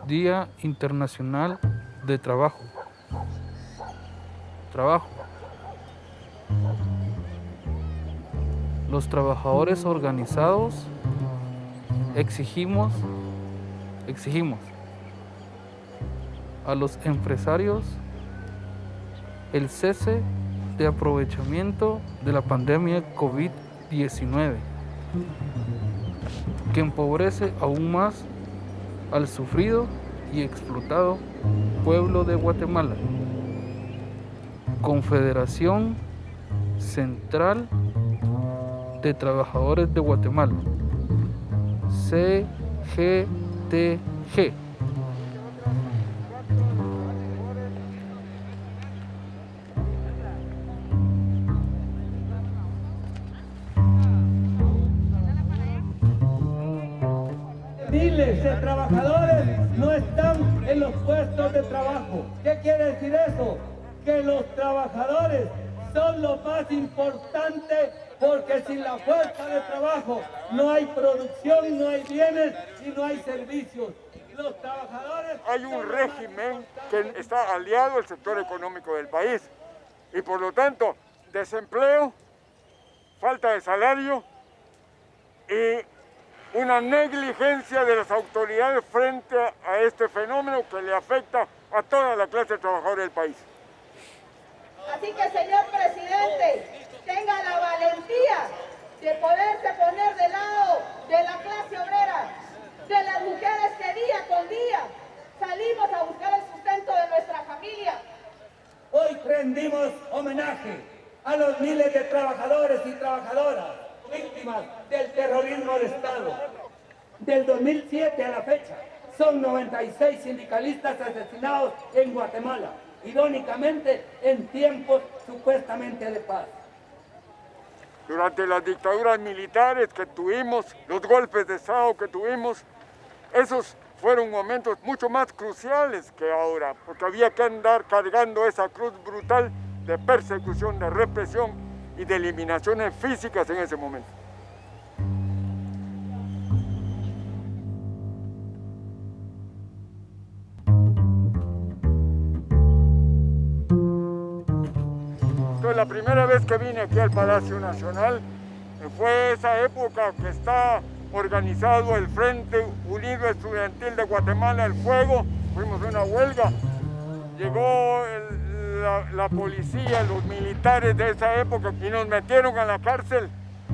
Día Internacional de Trabajo. Trabajo. Los trabajadores organizados exigimos a los empresarios el cese de aprovechamiento de la pandemia COVID-19, que empobrece aún más al sufrido y explotado pueblo de Guatemala. Confederación Central de Trabajadores de Guatemala, CGTG. Miles de trabajadores no están en los puestos de trabajo. ¿Qué quiere decir eso? Que los trabajadores son lo más importante, porque sin la fuerza de trabajo no hay producción, no hay bienes y no hay servicios. Los trabajadores... Hay un régimen que está aliado al sector económico del país y por lo tanto desempleo, falta de salario y una negligencia de las autoridades frente a este fenómeno que le afecta a toda la clase trabajadora del país. Así que, señor presidente, tenga la valentía de poderse poner del lado de la clase obrera, de las mujeres que día con día salimos a buscar el sustento de nuestra familia. Hoy rendimos homenaje a los miles de trabajadores y trabajadoras víctimas del terrorismo de Estado. Del 2007 a la fecha, son 96 sindicalistas asesinados en Guatemala, irónicamente en tiempos supuestamente de paz. Durante las dictaduras militares que tuvimos, los golpes de Estado que tuvimos, esos fueron momentos mucho más cruciales que ahora, porque había que andar cargando esa cruz brutal de persecución, de represión y de eliminaciones físicas en ese momento. Entonces, la primera vez que vine aquí al Palacio Nacional fue esa época que está organizado el Frente Unido Estudiantil de Guatemala, el Fuego. Fuimos a una huelga, llegó la policía, los militares de esa época y nos metieron a la cárcel.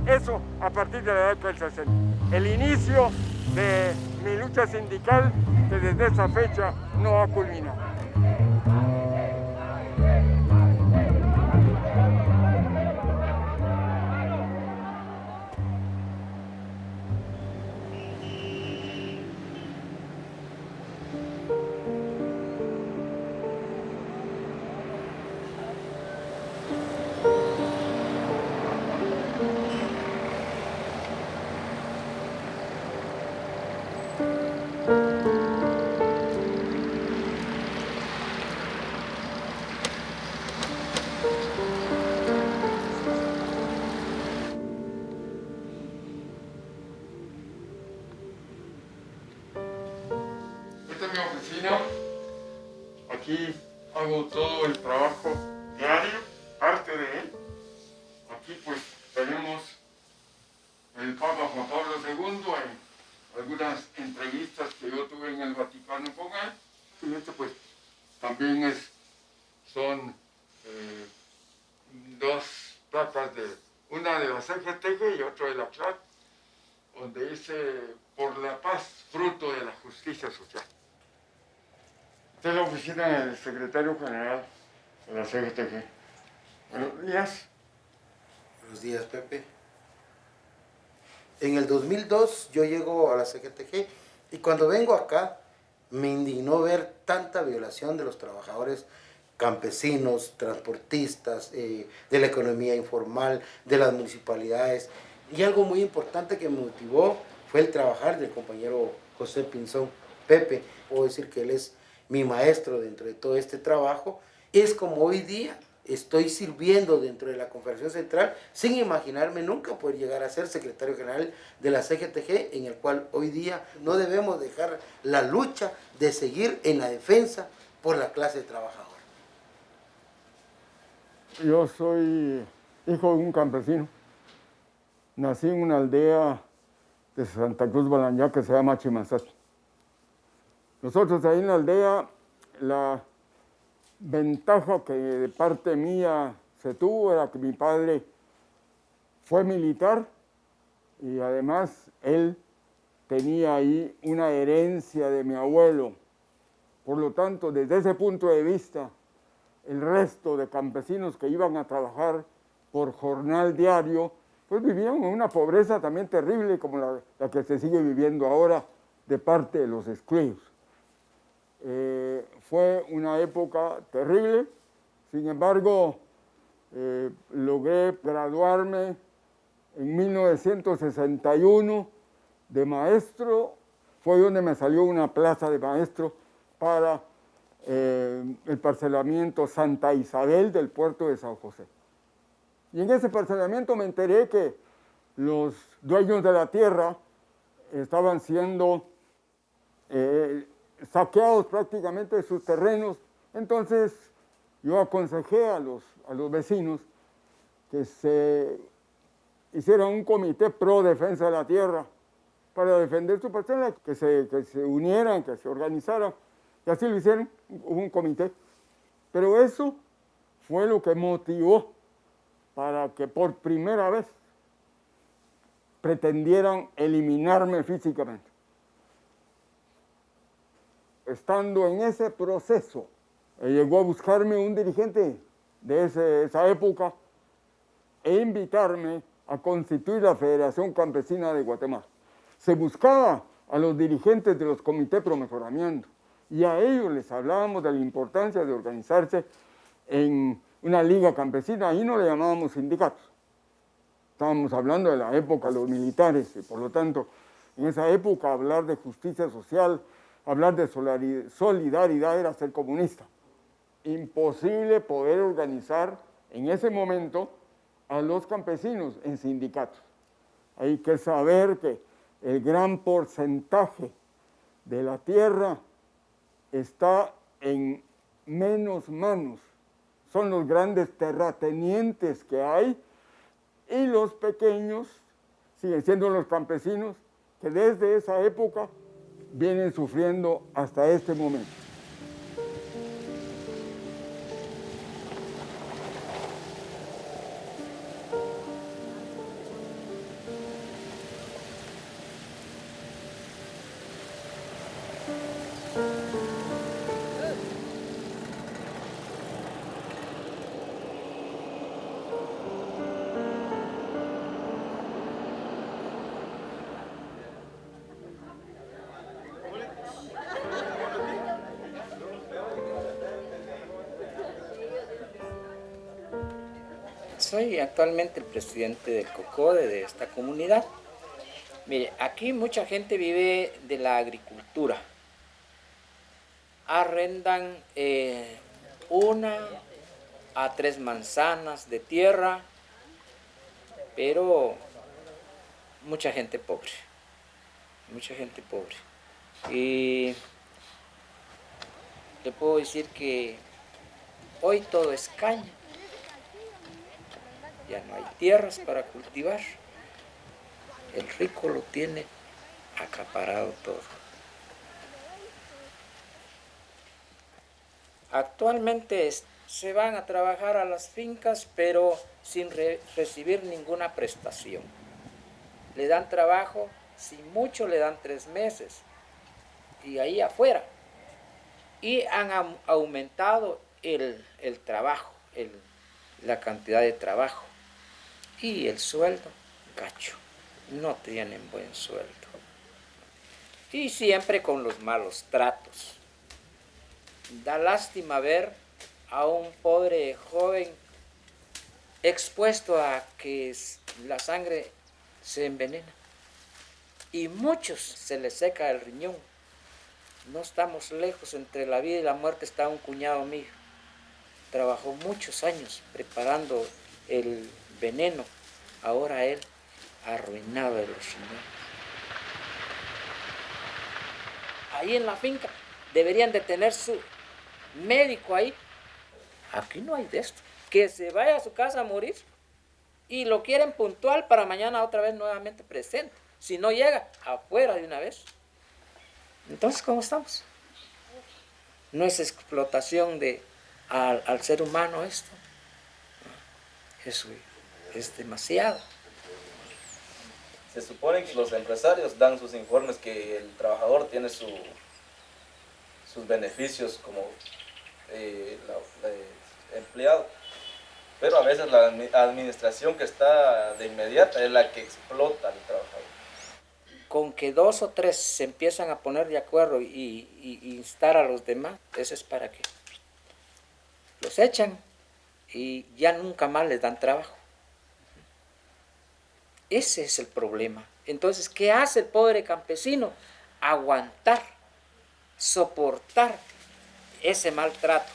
Eso a partir de la década del 60. El inicio de mi lucha sindical, que desde esa fecha no ha culminado. Esta es mi oficina. Aquí hago todo el trabajo diario, parte de él. Aquí pues tenemos el Papa Juan Pablo II, hay algunas entrevistas que yo tuve en el Vaticano con él. Y este pues también son dos placas, una de la CGTG y otra de la CLAC, donde dice por la paz, fruto de la justicia social. Esta es la oficina del secretario general de la CGTG. Buenos días. Buenos días, Pepe. En el 2002 yo llego a la CGTG y cuando vengo acá me indignó ver tanta violación de los trabajadores campesinos, transportistas, de la economía informal, de las municipalidades. Y algo muy importante que me motivó fue el trabajar del compañero José Pinzón, Pepe. Puedo decir que él es mi maestro dentro de todo este trabajo. Es como hoy día estoy sirviendo dentro de la Confederación Central sin imaginarme nunca poder llegar a ser secretario general de la CGTG, en el cual hoy día no debemos dejar la lucha de seguir en la defensa por la clase trabajadora. Yo soy hijo de un campesino. Nací en una aldea de Santa Cruz Balanyá que se llama Chimanzati. Nosotros ahí en la aldea, la ventaja que de parte mía se tuvo era que mi padre fue militar y además él tenía ahí una herencia de mi abuelo. Por lo tanto, desde ese punto de vista, el resto de campesinos que iban a trabajar por jornal diario, pues vivían en una pobreza también terrible como la que se sigue viviendo ahora de parte de los excluidos. Fue una época terrible, sin embargo, logré graduarme en 1961 de maestro, fue donde me salió una plaza de maestro para el parcelamiento Santa Isabel del puerto de San José. Y en ese parcelamiento me enteré que los dueños de la tierra estaban siendo saqueados prácticamente de sus terrenos. Entonces yo aconsejé a los vecinos que se hiciera un comité pro defensa de la tierra para defender su parcela, que se unieran, que se organizaran. Y así lo hicieron, hubo un comité. Pero eso fue lo que motivó para que por primera vez pretendieran eliminarme físicamente. Estando en ese proceso, llegó a buscarme un dirigente de esa época e invitarme a constituir la Federación Campesina de Guatemala. Se buscaba a los dirigentes de los comités pro mejoramiento y a ellos les hablábamos de la importancia de organizarse en una liga campesina. Ahí no le llamábamos sindicatos. Estábamos hablando de la época de los militares y por lo tanto en esa época hablar de justicia social, hablar de solidaridad era ser comunista. Imposible poder organizar en ese momento a los campesinos en sindicatos. Hay que saber que el gran porcentaje de la tierra está en menos manos. Son los grandes terratenientes que hay y los pequeños siguen siendo los campesinos que desde esa época vienen sufriendo hasta este momento. Soy actualmente el presidente del COCODE de esta comunidad. Mire, aquí mucha gente vive de la agricultura. Arrendan 1 a 3 manzanas de tierra, pero mucha gente pobre. Y le puedo decir que hoy todo es caña. Ya no hay tierras para cultivar. El rico lo tiene acaparado todo. Actualmente se van a trabajar a las fincas, pero sin recibir ninguna prestación. Le dan trabajo, si mucho le dan 3 meses, y ahí afuera. Y han aumentado el trabajo, la cantidad de trabajo. Y el sueldo, gacho, no tienen buen sueldo. Y siempre con los malos tratos. Da lástima ver a un pobre joven expuesto a que la sangre se envenena. Y muchos se les seca el riñón. No estamos lejos, entre la vida y la muerte está un cuñado mío. trabajó muchos años preparando el veneno, ahora él arruinado de los riñones. Ahí en la finca deberían de tener su médico ahí. Aquí no hay de esto. Que se vaya a su casa a morir y lo quieren puntual para mañana otra vez nuevamente presente. Si no llega, afuera de una vez. Entonces, ¿cómo estamos? No es explotación al ser humano esto. Eso es demasiado. Se supone que los empresarios dan sus informes que el trabajador tiene sus beneficios como empleado, pero a veces la administración que está de inmediata es la que explota al trabajador. Con que 2 o 3 se empiezan a poner de acuerdo y instar a los demás, eso es para que los echan y ya nunca más les dan trabajo. Ese es el problema. Entonces, ¿qué hace el pobre campesino? Aguantar, soportar ese maltrato.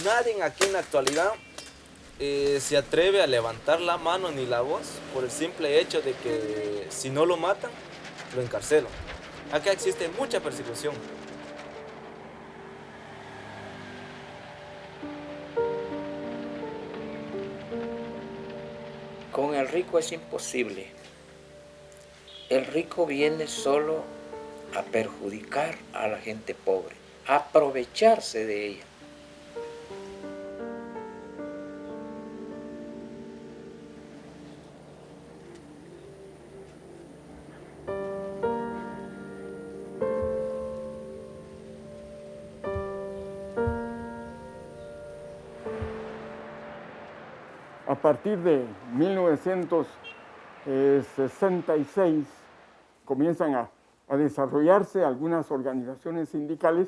Nadie aquí en la actualidad se atreve a levantar la mano ni la voz por el simple hecho de que si no lo matan, lo encarcelan. Acá existe mucha persecución. Con el rico es imposible. El rico viene solo a perjudicar a la gente pobre, a aprovecharse de ella. A partir de 1966 comienzan a desarrollarse algunas organizaciones sindicales,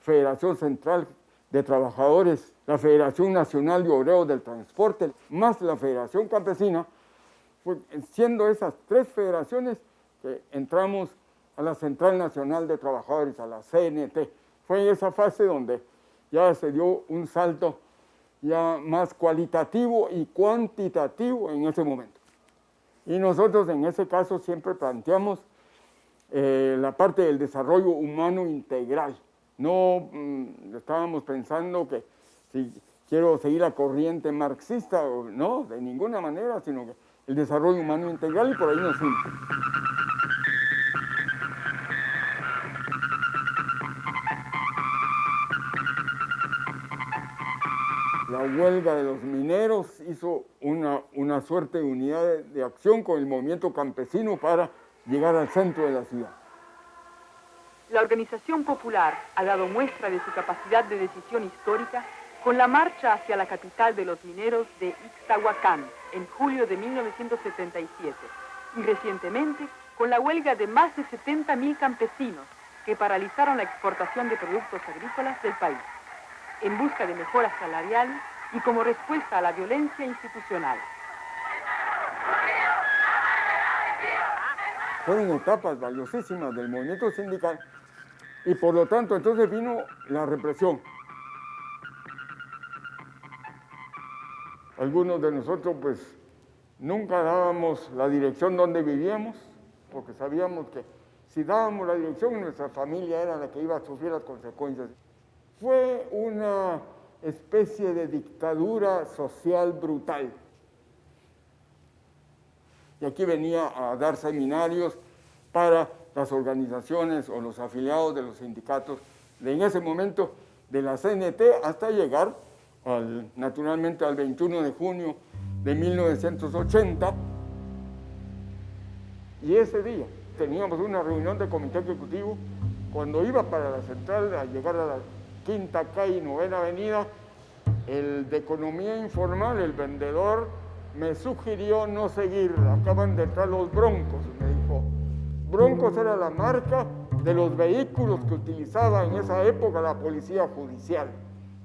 Federación Central de Trabajadores, la Federación Nacional de Obreros del Transporte, más la Federación Campesina, siendo esas 3 federaciones que entramos a la Central Nacional de Trabajadores, a la CNT. Fue en esa fase donde ya se dio un salto ya más cualitativo y cuantitativo en ese momento. Y nosotros en ese caso siempre planteamos la parte del desarrollo humano integral. No estábamos pensando que si quiero seguir la corriente marxista, no, de ninguna manera, sino que el desarrollo humano integral, y por ahí nos fuimos. La huelga de los mineros hizo una suerte de unidad de acción con el movimiento campesino para llegar al centro de la ciudad. La organización popular ha dado muestra de su capacidad de decisión histórica con la marcha hacia la capital de los mineros de Ixtahuacán en julio de 1977 y recientemente con la huelga de más de 70.000 campesinos que paralizaron la exportación de productos agrícolas del país, en busca de mejoras salariales y como respuesta a la violencia institucional. Fueron etapas valiosísimas del movimiento sindical y por lo tanto entonces vino la represión. Algunos de nosotros pues nunca dábamos la dirección donde vivíamos porque sabíamos que si dábamos la dirección nuestra familia era la que iba a sufrir las consecuencias. Fue una especie de dictadura social brutal. Y aquí venía a dar seminarios para las organizaciones o los afiliados de los sindicatos de en ese momento de la CNT hasta llegar naturalmente al 21 de junio de 1980. Y ese día teníamos una reunión de comité ejecutivo cuando iba para la central a llegar a la Quinta Calle y Novena Avenida, el de Economía Informal, el vendedor, me sugirió no seguir. Acaban de entrar los Broncos, me dijo. Broncos era la marca de los vehículos que utilizaba en esa época la policía judicial.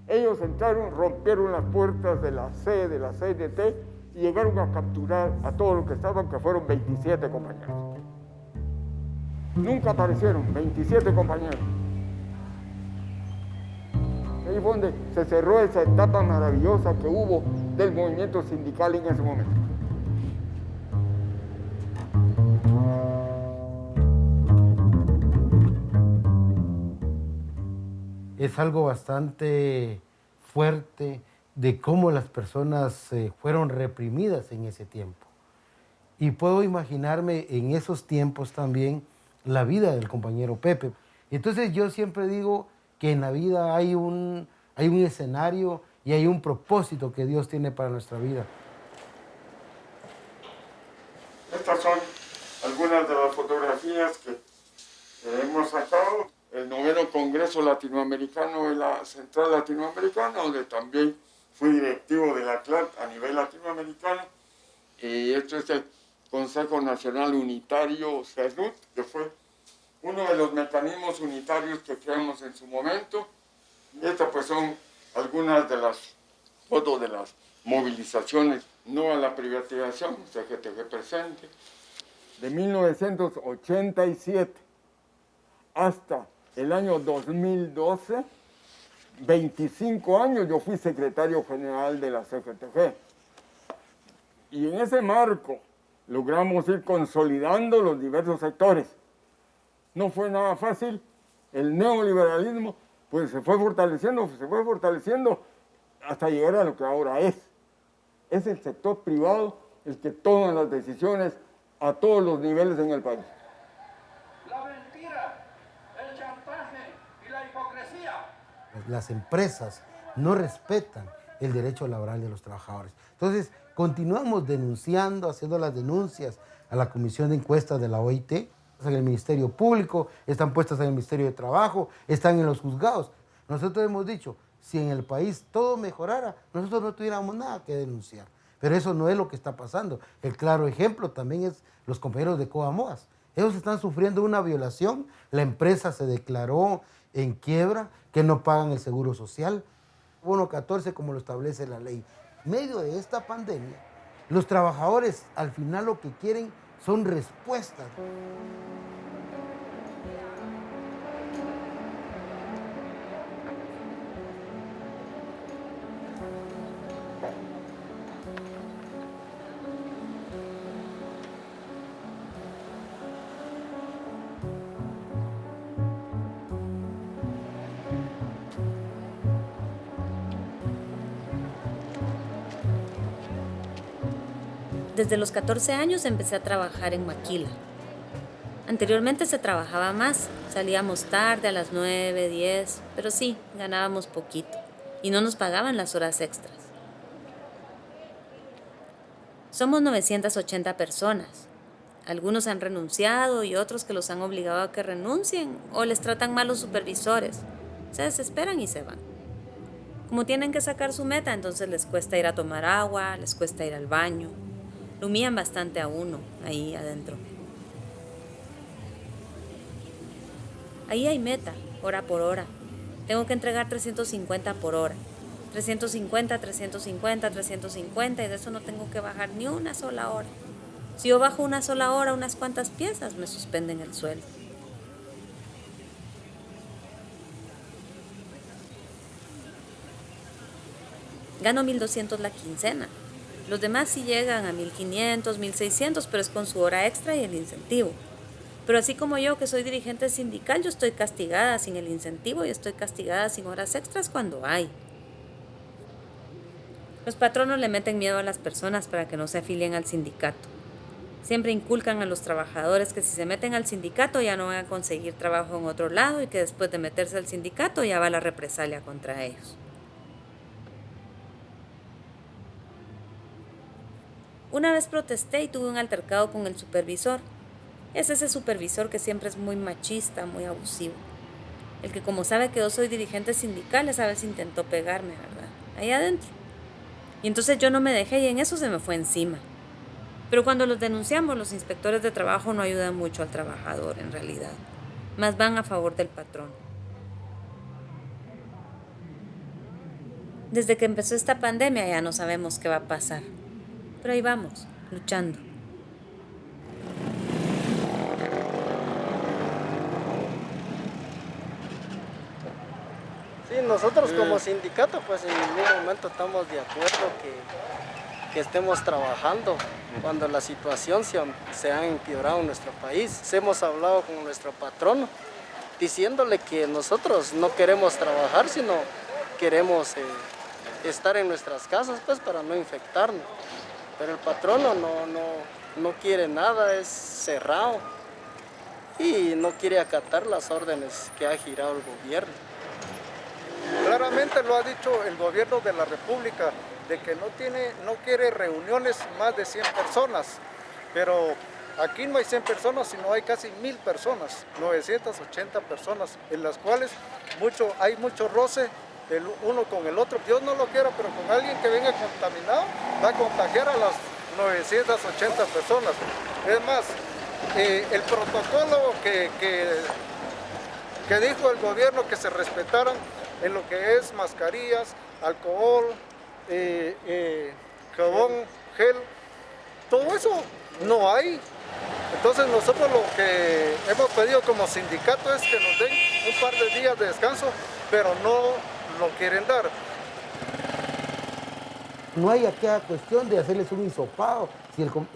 Ellos entraron, rompieron las puertas de la sede de la CNT, y llegaron a capturar a todos los que estaban, que fueron 27 compañeros. Nunca aparecieron, 27 compañeros. Ahí fue donde se cerró esa etapa maravillosa que hubo del movimiento sindical en ese momento. Es algo bastante fuerte de cómo las personas fueron reprimidas en ese tiempo. Y puedo imaginarme en esos tiempos también la vida del compañero Pepe. Entonces yo siempre digo que en la vida hay un escenario y hay un propósito que Dios tiene para nuestra vida. Estas son algunas de las fotografías que hemos sacado. El 9º Congreso Latinoamericano de la Central Latinoamericana, donde también fui directivo de la CLAT a nivel latinoamericano. Y esto es el Consejo Nacional Unitario CESNUT, que fue uno de los mecanismos unitarios que creamos en su momento. Y estas pues son algunas de las fotos de las movilizaciones no a la privatización, CGTG presente, de 1987 hasta el año 2012, 25 años yo fui secretario general de la CGTG. Y en ese marco logramos ir consolidando los diversos sectores. No fue nada fácil. El neoliberalismo pues se fue fortaleciendo hasta llegar a lo que ahora es. Es el sector privado el que toma las decisiones a todos los niveles en el país. Las empresas no respetan el derecho laboral de los trabajadores. Entonces, continuamos denunciando, haciendo las denuncias a la Comisión de Encuestas de la OIT, en el Ministerio Público, están puestas en el Ministerio de Trabajo, están en los juzgados. Nosotros hemos dicho, si en el país todo mejorara, nosotros no tuviéramos nada que denunciar. Pero eso no es lo que está pasando. El claro ejemplo también es los compañeros de Coamoas. Ellos están sufriendo una violación, la empresa se declaró en quiebra, que no pagan el seguro social, bono 14 como lo establece la ley. En medio de esta pandemia, los trabajadores al final lo que quieren son respuestas. Desde los 14 años empecé a trabajar en Maquila. Anteriormente se trabajaba más, salíamos tarde a las 9, 10, pero sí, ganábamos poquito y no nos pagaban las horas extras. Somos 980 personas. Algunos han renunciado y otros que los han obligado a que renuncien o les tratan mal los supervisores. Se desesperan y se van. Como tienen que sacar su meta, entonces les cuesta ir a tomar agua, les cuesta ir al baño. Lo humillan bastante a uno, ahí adentro. Ahí hay meta, hora por hora. Tengo que entregar 350 por hora. 350, 350, 350 y de eso no tengo que bajar ni una sola hora. Si yo bajo una sola hora, unas cuantas piezas, me suspenden el sueldo. Gano 1.200 la quincena. Los demás sí llegan a 1.500, 1.600, pero es con su hora extra y el incentivo. Pero así como yo, que soy dirigente sindical, yo estoy castigada sin el incentivo y estoy castigada sin horas extras cuando hay. Los patronos le meten miedo a las personas para que no se afilien al sindicato. Siempre inculcan a los trabajadores que si se meten al sindicato ya no van a conseguir trabajo en otro lado y que después de meterse al sindicato ya va la represalia contra ellos. Una vez protesté y tuve un altercado con el supervisor. Es ese supervisor que siempre es muy machista, muy abusivo. El que como sabe que yo soy dirigente sindical, esa vez intentó pegarme, ¿verdad? Ahí adentro. Y entonces yo no me dejé y en eso se me fue encima. Pero cuando los denunciamos, los inspectores de trabajo no ayudan mucho al trabajador, en realidad. Más van a favor del patrón. Desde que empezó esta pandemia ya no sabemos qué va a pasar. Pero ahí vamos, luchando. Sí, nosotros como sindicato pues en ningún momento estamos de acuerdo que estemos trabajando cuando la situación se ha empeorado en nuestro país. Hemos hablado con nuestro patrono diciéndole que nosotros no queremos trabajar, sino queremos estar en nuestras casas pues para no infectarnos. Pero el patrono no quiere nada, es cerrado y no quiere acatar las órdenes que ha girado el gobierno. Claramente lo ha dicho el gobierno de la República, de que no quiere reuniones más de 100 personas, pero aquí no hay 100 personas, sino hay casi 1000 personas, 980 personas, en las cuales hay mucho roce el uno con el otro. Dios no lo quiera, pero con alguien que venga contaminado va a contagiar a las 980 personas. Es más, el protocolo que dijo el gobierno que se respetaran en lo que es mascarillas, alcohol, jabón, gel, todo eso no hay. Entonces nosotros lo que hemos pedido como sindicato es que nos den un par de días de descanso, pero no lo quieren dar. No hay aquella cuestión de hacerles un hisopado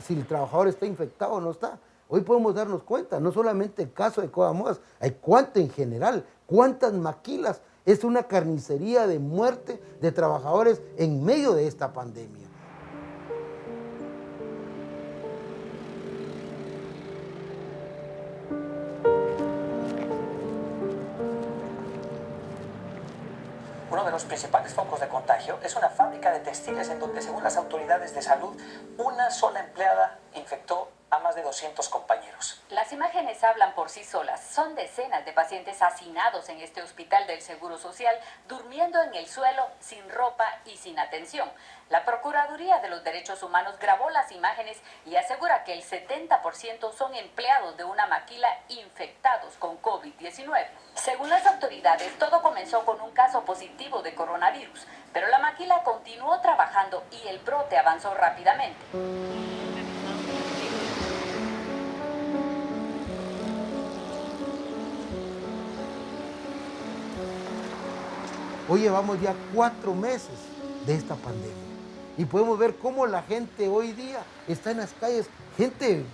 si el trabajador está infectado o no está. Hoy podemos darnos cuenta, no solamente el caso de Coamodas, hay cuánto en general, cuántas maquilas. Es una carnicería de muerte de trabajadores en medio de esta pandemia. Uno de los principales focos de contagio es una fábrica de textiles en donde, según las autoridades de salud, una sola empleada infectó a más de 200 compañeros. Las imágenes hablan por sí solas. Son decenas de pacientes hacinados en este hospital del Seguro Social, durmiendo en el suelo, sin ropa y sin atención. La Procuraduría de los Derechos Humanos grabó las imágenes y asegura que el 70% son empleados de una maquila infectados con COVID-19. Según las autoridades, todo comenzó con un caso positivo de coronavirus, pero la maquila continuó trabajando y el brote avanzó rápidamente. Hoy llevamos ya 4 meses de esta pandemia y podemos ver cómo la gente hoy día está en las calles, gente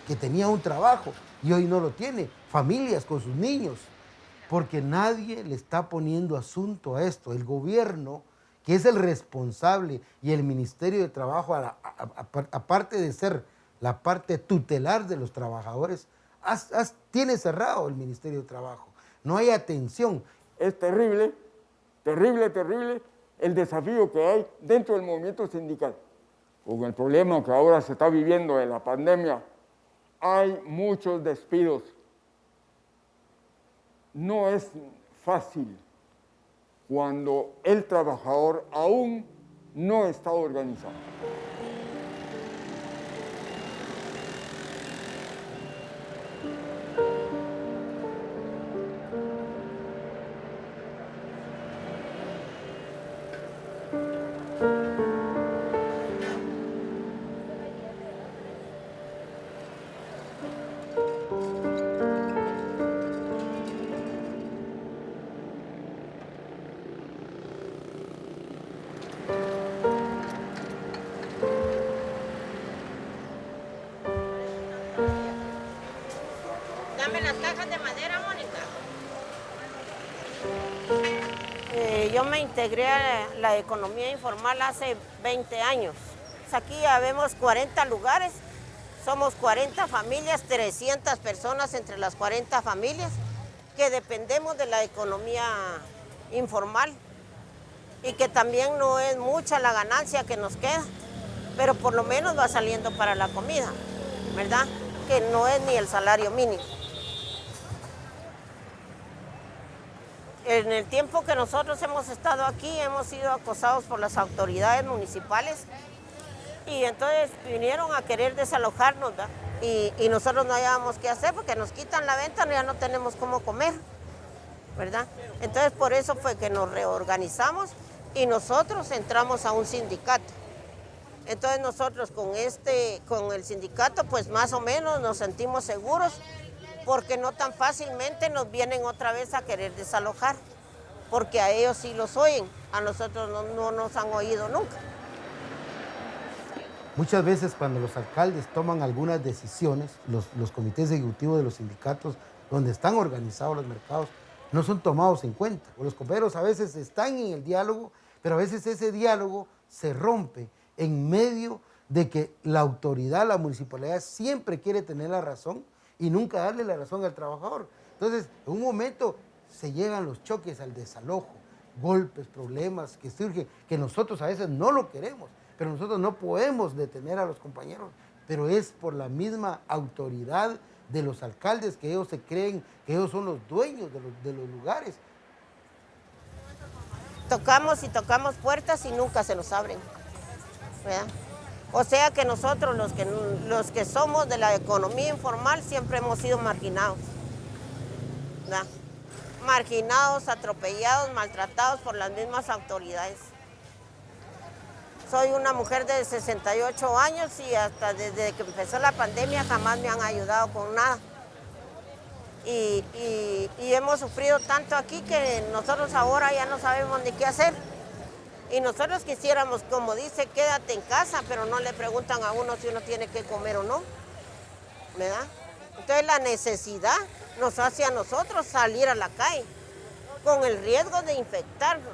que tenía un trabajo y hoy no lo tiene, familias con sus niños, porque nadie le está poniendo asunto a esto. El gobierno, que es el responsable, y el Ministerio de Trabajo, aparte de ser la parte tutelar de los trabajadores, tiene cerrado el Ministerio de Trabajo. No hay atención. Es terrible. Terrible el desafío que hay dentro del movimiento sindical. Con el problema que ahora se está viviendo de la pandemia, hay muchos despidos. No es fácil cuando el trabajador aún no está organizado. Dame las cajas de madera, Mónica. Yo me integré a la economía informal hace 20 años. Aquí ya vemos 40 lugares, somos 40 familias, 300 personas entre las 40 familias que dependemos de la economía informal y que también no es mucha la ganancia que nos queda, pero por lo menos va saliendo para la comida, ¿verdad? Que no es ni el salario mínimo. En el tiempo que nosotros hemos estado aquí, hemos sido acosados por las autoridades municipales y entonces vinieron a querer desalojarnos, ¿verdad? Y nosotros no hallábamos qué hacer porque nos quitan la venta, ya no tenemos cómo comer, ¿verdad? Entonces por eso fue que nos reorganizamos y nosotros entramos a un sindicato. Entonces nosotros con el sindicato, pues más o menos nos sentimos seguros, porque no tan fácilmente nos vienen otra vez a querer desalojar, porque a ellos sí los oyen, a nosotros no nos han oído nunca. Muchas veces cuando los alcaldes toman algunas decisiones, los comités ejecutivos de los sindicatos donde están organizados los mercados, no son tomados en cuenta. Los compañeros a veces están en el diálogo, pero a veces ese diálogo se rompe en medio de que la autoridad, la municipalidad, siempre quiere tener la razón y nunca darle la razón al trabajador. Entonces, en un momento se llegan los choques al desalojo, golpes, problemas que surgen, que nosotros a veces no lo queremos, pero nosotros no podemos detener a los compañeros, pero es por la misma autoridad de los alcaldes, que ellos se creen que ellos son los dueños de los lugares. Tocamos y tocamos puertas y nunca se nos abren, ¿verdad? O sea que nosotros los que somos de la economía informal siempre hemos sido marginados, ¿verdad? Marginados, atropellados, maltratados por las mismas autoridades. Soy una mujer de 68 años y hasta desde que empezó la pandemia jamás me han ayudado con nada. Y hemos sufrido tanto aquí que nosotros ahora ya no sabemos ni qué hacer. Y nosotros quisiéramos, como dice, quédate en casa, pero no le preguntan a uno si uno tiene que comer o no, ¿verdad? Entonces la necesidad nos hace a nosotros salir a la calle con el riesgo de infectarnos.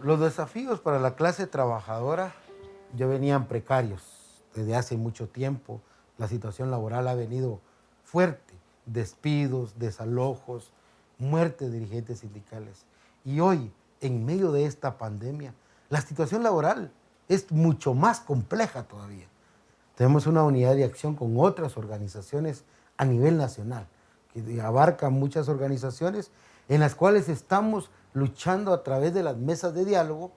Los desafíos para la clase trabajadora ya venían precarios desde hace mucho tiempo. La situación laboral ha venido fuerte, despidos, desalojos, muerte de dirigentes sindicales. Y hoy, en medio de esta pandemia, la situación laboral es mucho más compleja todavía. Tenemos una unidad de acción con otras organizaciones a nivel nacional, que abarcan muchas organizaciones en las cuales estamos luchando a través de las mesas de diálogo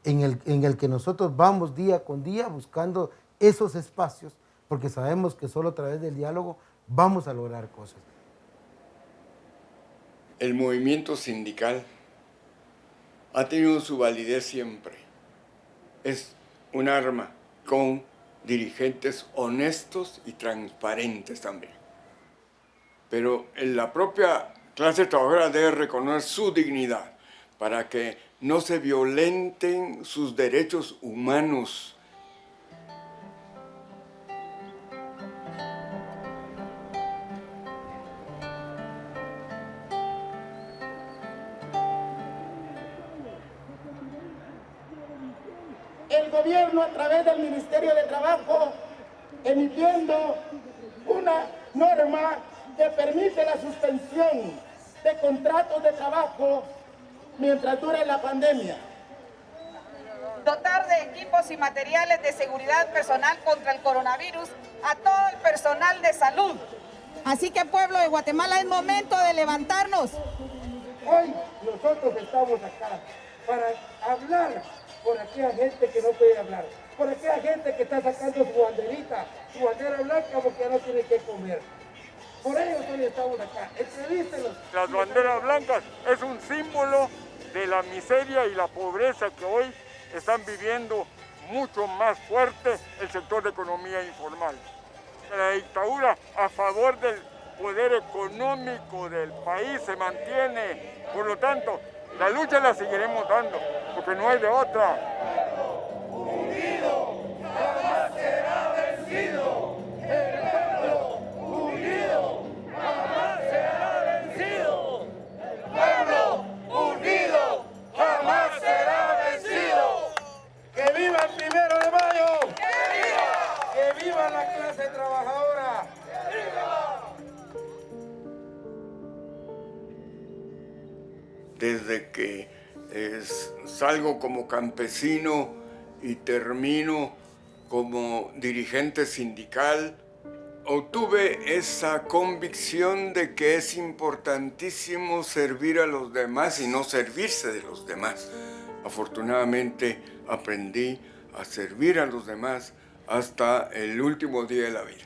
en el que nosotros vamos día con día buscando esos espacios, porque sabemos que solo a través del diálogo vamos a lograr cosas. El movimiento sindical ha tenido su validez siempre. Es un arma con dirigentes honestos y transparentes también. Pero la propia clase trabajadora debe reconocer su dignidad para que no se violenten sus derechos humanos. El gobierno, a través del Ministerio de Trabajo, emitiendo una norma que permite la suspensión de contratos de trabajo mientras dure la pandemia. Dotar de equipos y materiales de seguridad personal contra el coronavirus a todo el personal de salud. Así que, pueblo de Guatemala, es momento de levantarnos. Hoy nosotros estamos acá para hablar por aquella gente que no puede hablar, por aquella gente que está sacando su banderita, su bandera blanca porque ya no tiene que comer. Por ello hoy estamos acá. Entrevístenos. Las banderas blancas es un símbolo de la miseria y la pobreza que hoy están viviendo mucho más fuerte el sector de economía informal. La dictadura a favor del poder económico del país se mantiene. Por lo tanto, la lucha la seguiremos dando, porque no hay de otra. Unido jamás será vencido. El pueblo unido jamás será vencido. El pueblo unido jamás será vencido. ¡Que viva el 1 de mayo! ¡Que viva! ¡Que viva la clase trabajadora! desde que salgo como campesino y termino como dirigente sindical, obtuve esa convicción de que es importantísimo servir a los demás y no servirse de los demás. Afortunadamente aprendí a servir a los demás hasta el último día de la vida.